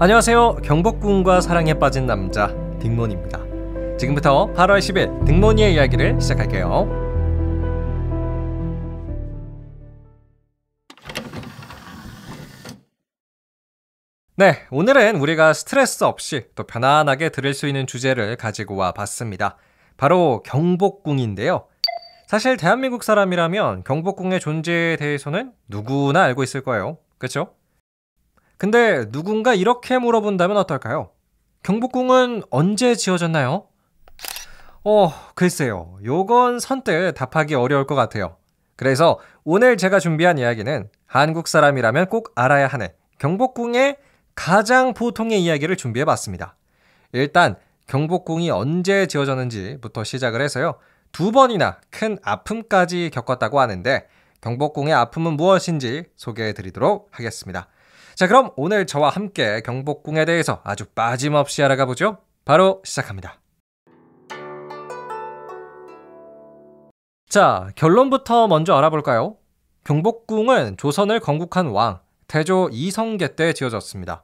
안녕하세요. 경복궁과 사랑에 빠진 남자 딩몬입니다. 지금부터 8월 10일 딩몬이의 이야기를 시작할게요. 네, 오늘은 우리가 스트레스 없이 또 편안하게 들을 수 있는 주제를 가지고 와 봤습니다. 바로 경복궁인데요. 사실 대한민국 사람이라면 경복궁의 존재에 대해서는 누구나 알고 있을 거예요. 그렇죠? 근데 누군가 이렇게 물어본다면 어떨까요? 경복궁은 언제 지어졌나요? 글쎄요. 요건 선뜻 답하기 어려울 것 같아요. 그래서 오늘 제가 준비한 이야기는 한국 사람이라면 꼭 알아야 하는 경복궁의 가장 보통의 이야기를 준비해봤습니다. 일단 경복궁이 언제 지어졌는지부터 시작을 해서요. 2번이나 큰 아픔까지 겪었다고 하는데 경복궁의 아픔은 무엇인지 소개해드리도록 하겠습니다. 자, 그럼 오늘 저와 함께 경복궁에 대해서 아주 빠짐없이 알아가 보죠. 바로 시작합니다. 자, 결론부터 먼저 알아볼까요? 경복궁은 조선을 건국한 왕 태조 이성계 때 지어졌습니다.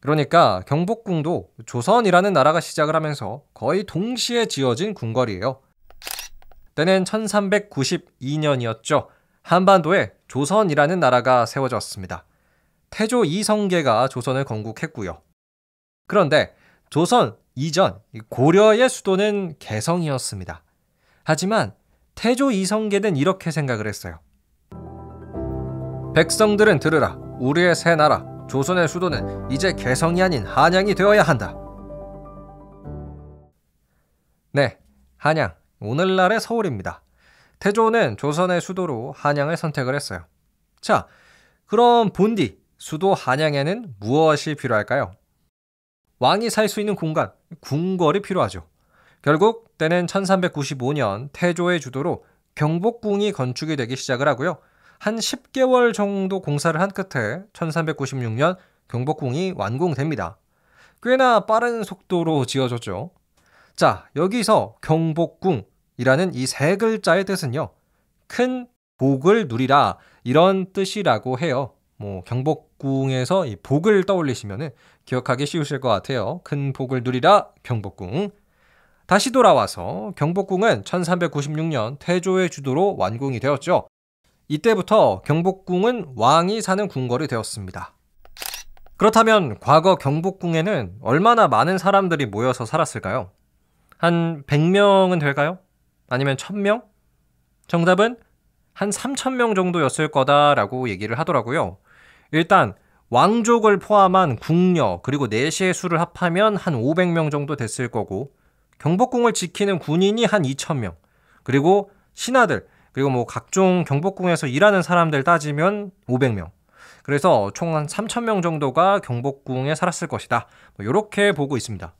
그러니까 경복궁도 조선이라는 나라가 시작을 하면서 거의 동시에 지어진 궁궐이에요. 때는 1392년이었죠. 한반도에 조선이라는 나라가 세워졌습니다. 태조 이성계가 조선을 건국했고요. 그런데 조선 이전 고려의 수도는 개성이었습니다. 하지만 태조 이성계는 이렇게 생각을 했어요. 백성들은 들으라. 우리의 새 나라 조선의 수도는 이제 개성이 아닌 한양이 되어야 한다. 네, 한양, 오늘날의 서울입니다. 태조는 조선의 수도로 한양을 선택을 했어요. 자, 그럼 본디 수도 한양에는 무엇이 필요할까요? 왕이 살 수 있는 공간, 궁궐이 필요하죠. 결국 때는 1395년 태조의 주도로 경복궁이 건축이 되기 시작을 하고요. 한 10개월 정도 공사를 한 끝에 1396년 경복궁이 완공됩니다. 꽤나 빠른 속도로 지어졌죠. 자, 여기서 경복궁이라는 이 세 글자의 뜻은요. 큰 복을 누리라 이런 뜻이라고 해요. 경복궁에서 이 복을 떠올리시면 기억하기 쉬우실 것 같아요. 큰 복을 누리라 경복궁. 다시 돌아와서 경복궁은 1396년 태조의 주도로 완공이 되었죠. 이때부터 경복궁은 왕이 사는 궁궐이 되었습니다. 그렇다면 과거 경복궁에는 얼마나 많은 사람들이 모여서 살았을까요? 한 100명은 될까요? 아니면 1000명? 정답은 한 3000명 정도였을 거다라고 얘기를 하더라고요. 일단 왕족을 포함한 궁녀 그리고 내시의 수를 합하면 한 500명 정도 됐을 거고 경복궁을 지키는 군인이 한 2000명 그리고 신하들 그리고 각종 경복궁에서 일하는 사람들 따지면 500명 그래서 총 한 3000명 정도가 경복궁에 살았을 것이다. 이렇게 보고 있습니다.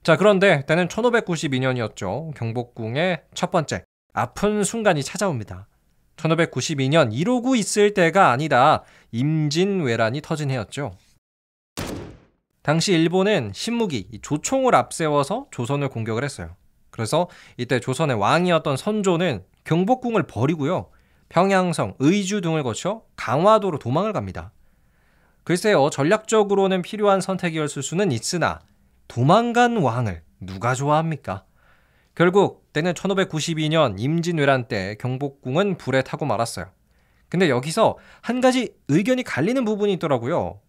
자, 그런데 때는 1592년이었죠. 경복궁의 첫 번째 아픈 순간이 찾아옵니다. 1592년 이러고 있을 때가 아니다. 임진왜란이 터진 해였죠. 당시 일본은 신무기 조총을 앞세워서 조선을 공격을 했어요. 그래서 이때 조선의 왕이었던 선조는 경복궁을 버리고요. 평양성, 의주 등을 거쳐 강화도로 도망을 갑니다. 글쎄요. 전략적으로는 필요한 선택이었을 수는 있으나 도망간 왕을 누가 좋아합니까? 결국 때는 1592년 임진왜란 때 경복궁은 불에 타고 말았어요. 근데 여기서 한 가지 의견이 갈리는 부분이 있더라고요.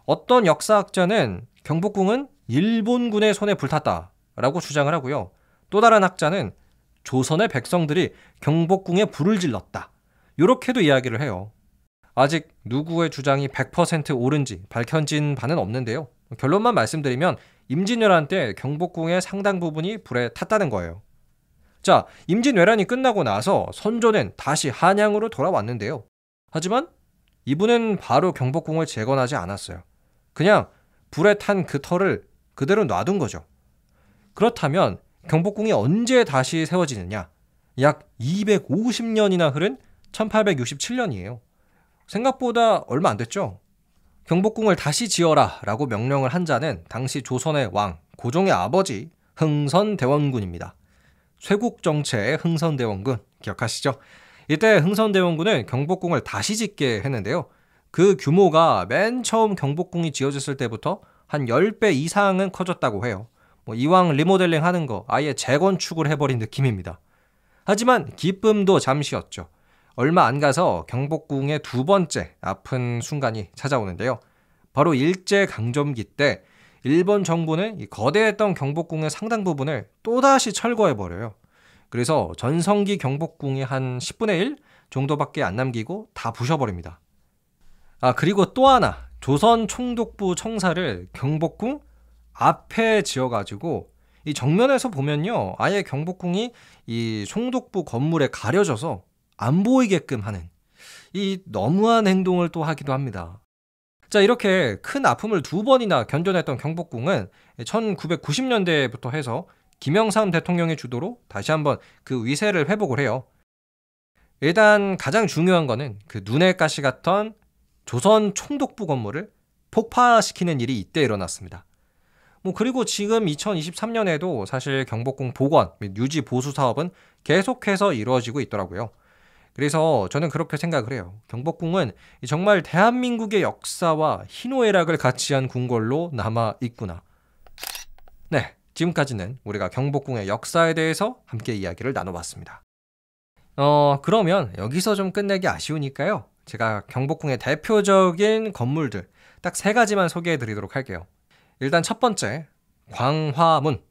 어떤 역사학자는 경복궁은 일본군의 손에 불탔다라고 주장을 하고요. 또 다른 학자는 조선의 백성들이 경복궁에 불을 질렀다. 이렇게도 이야기를 해요. 아직 누구의 주장이 100% 옳은지 밝혀진 바는 없는데요. 결론만 말씀드리면 임진왜란 때 경복궁의 상당 부분이 불에 탔다는 거예요. 자, 임진왜란이 끝나고 나서 선조는 다시 한양으로 돌아왔는데요. 하지만 이분은 바로 경복궁을 재건하지 않았어요. 그냥 불에 탄 그 터를 그대로 놔둔 거죠. 그렇다면 경복궁이 언제 다시 세워지느냐? 약 250년이나 흐른 1867년이에요. 생각보다 얼마 안 됐죠? 경복궁을 다시 지어라 라고 명령을 한 자는 당시 조선의 왕, 고종의 아버지 흥선대원군입니다. 쇄국정체의 흥선대원군 기억하시죠? 이때 흥선대원군은 경복궁을 다시 짓게 했는데요. 그 규모가 맨 처음 경복궁이 지어졌을 때부터 한 10배 이상은 커졌다고 해요. 뭐 이왕 리모델링 하는 거 아예 재건축을 해버린 느낌입니다. 하지만 기쁨도 잠시였죠. 얼마 안 가서 경복궁의 두 번째 아픈 순간이 찾아오는데요. 바로 일제강점기 때 일본 정부는 이 거대했던 경복궁의 상당 부분을 또다시 철거해버려요. 그래서 전성기 경복궁이 한 10분의 1 정도밖에 안 남기고 다 부셔버립니다. 그리고 또 하나, 조선 총독부 청사를 경복궁 앞에 지어가지고 이 정면에서 보면요, 아예 경복궁이 이 총독부 건물에 가려져서 안 보이게끔 하는 이 너무한 행동을 또 하기도 합니다. 자, 이렇게 큰 아픔을 두 번이나 견뎌냈던 경복궁은 1990년대부터 해서 김영삼 대통령의 주도로 다시 한번 그 위세를 회복을 해요. 일단 가장 중요한 거는 그 눈에 가시 같던 조선 총독부 건물을 폭파시키는 일이 이때 일어났습니다. 그리고 지금 2023년에도 사실 경복궁 복원 및 유지 보수 사업은 계속해서 이루어지고 있더라고요. 그래서 저는 그렇게 생각을 해요. 경복궁은 정말 대한민국의 역사와 희노애락을 같이 한 궁궐로 남아 있구나. 네, 지금까지는 우리가 경복궁의 역사에 대해서 함께 이야기를 나눠봤습니다. 그러면 여기서 좀 끝내기 아쉬우니까요. 제가 경복궁의 대표적인 건물들 딱 3가지만 소개해 드리도록 할게요. 일단 첫 번째, 광화문.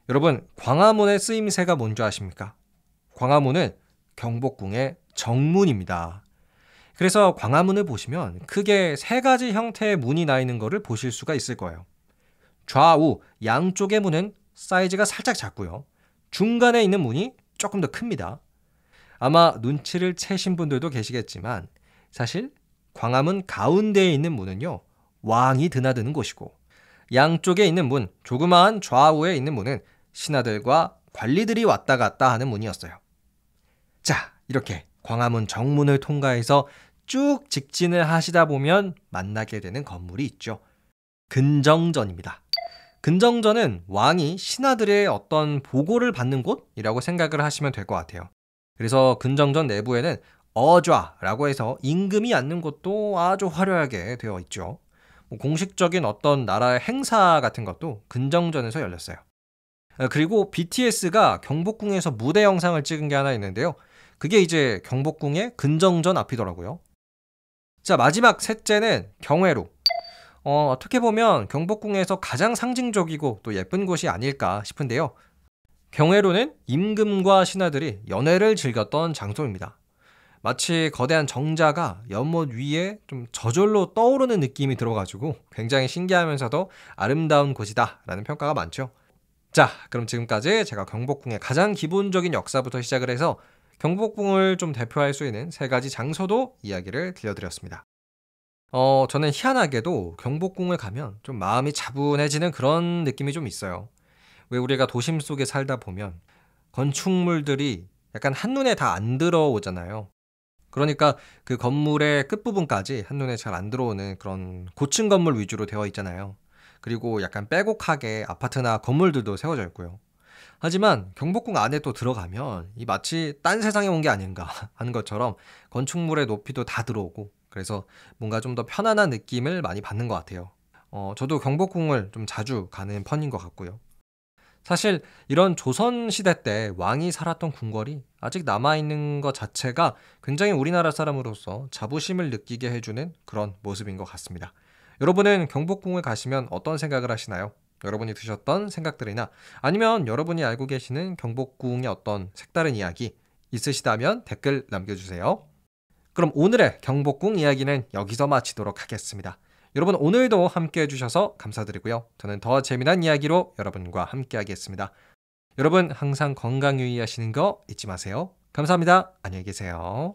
여러분, 광화문의 쓰임새가 뭔지 아십니까? 광화문은 경복궁의 정문입니다. 그래서 광화문을 보시면 크게 3가지 형태의 문이 나 있는 것을 보실 수가 있을 거예요. 좌우 양쪽의 문은 사이즈가 살짝 작고요. 중간에 있는 문이 조금 더 큽니다. 아마 눈치를 채신 분들도 계시겠지만 사실 광화문 가운데에 있는 문은요, 왕이 드나드는 곳이고, 양쪽에 있는 문, 조그마한 좌우에 있는 문은 신하들과 관리들이 왔다 갔다 하는 문이었어요. 자, 이렇게 광화문 정문을 통과해서 쭉 직진을 하시다 보면 만나게 되는 건물이 있죠. 근정전입니다. 근정전은 왕이 신하들의 어떤 보고를 받는 곳이라고 생각을 하시면 될 것 같아요. 그래서 근정전 내부에는 어좌라고 해서 임금이 앉는 곳도 아주 화려하게 되어 있죠. 공식적인 어떤 나라의 행사 같은 것도 근정전에서 열렸어요. 그리고 BTS가 경복궁에서 무대 영상을 찍은 게 하나 있는데요. 그게 이제 경복궁의 근정전 앞이더라고요. 자, 마지막 셋째는 경회로. 어떻게 보면 경복궁에서 가장 상징적이고 또 예쁜 곳이 아닐까 싶은데요. 경회로는 임금과 신하들이 연회를 즐겼던 장소입니다. 마치 거대한 정자가 연못 위에 좀 저절로 떠오르는 느낌이 들어가지고 굉장히 신기하면서도 아름다운 곳이다 라는 평가가 많죠. 자, 그럼 지금까지 제가 경복궁의 가장 기본적인 역사부터 시작을 해서 경복궁을 좀 대표할 수 있는 3가지 장소도 이야기를 들려드렸습니다. 저는 희한하게도 경복궁을 가면 좀 마음이 차분해지는 그런 느낌이 좀 있어요. 왜 우리가 도심 속에 살다 보면 건축물들이 약간 한눈에 다 안 들어오잖아요. 그러니까 그 건물의 끝부분까지 한눈에 잘 안 들어오는 그런 고층 건물 위주로 되어 있잖아요. 그리고 약간 빼곡하게 아파트나 건물들도 세워져 있고요. 하지만 경복궁 안에 또 들어가면 이 마치 딴 세상에 온 게 아닌가 하는 것처럼 건축물의 높이도 다 들어오고, 그래서 뭔가 좀 더 편안한 느낌을 많이 받는 것 같아요. 저도 경복궁을 좀 자주 가는 편인 것 같고요. 사실 이런 조선시대 때 왕이 살았던 궁궐이 아직 남아있는 것 자체가 굉장히 우리나라 사람으로서 자부심을 느끼게 해주는 그런 모습인 것 같습니다. 여러분은 경복궁을 가시면 어떤 생각을 하시나요? 여러분이 드셨던 생각들이나 아니면 여러분이 알고 계시는 경복궁의 어떤 색다른 이야기 있으시다면 댓글 남겨주세요. 그럼 오늘의 경복궁 이야기는 여기서 마치도록 하겠습니다. 여러분, 오늘도 함께 해주셔서 감사드리고요. 저는 더 재미난 이야기로 여러분과 함께 하겠습니다. 여러분, 항상 건강 유의하시는 거 잊지 마세요. 감사합니다. 안녕히 계세요.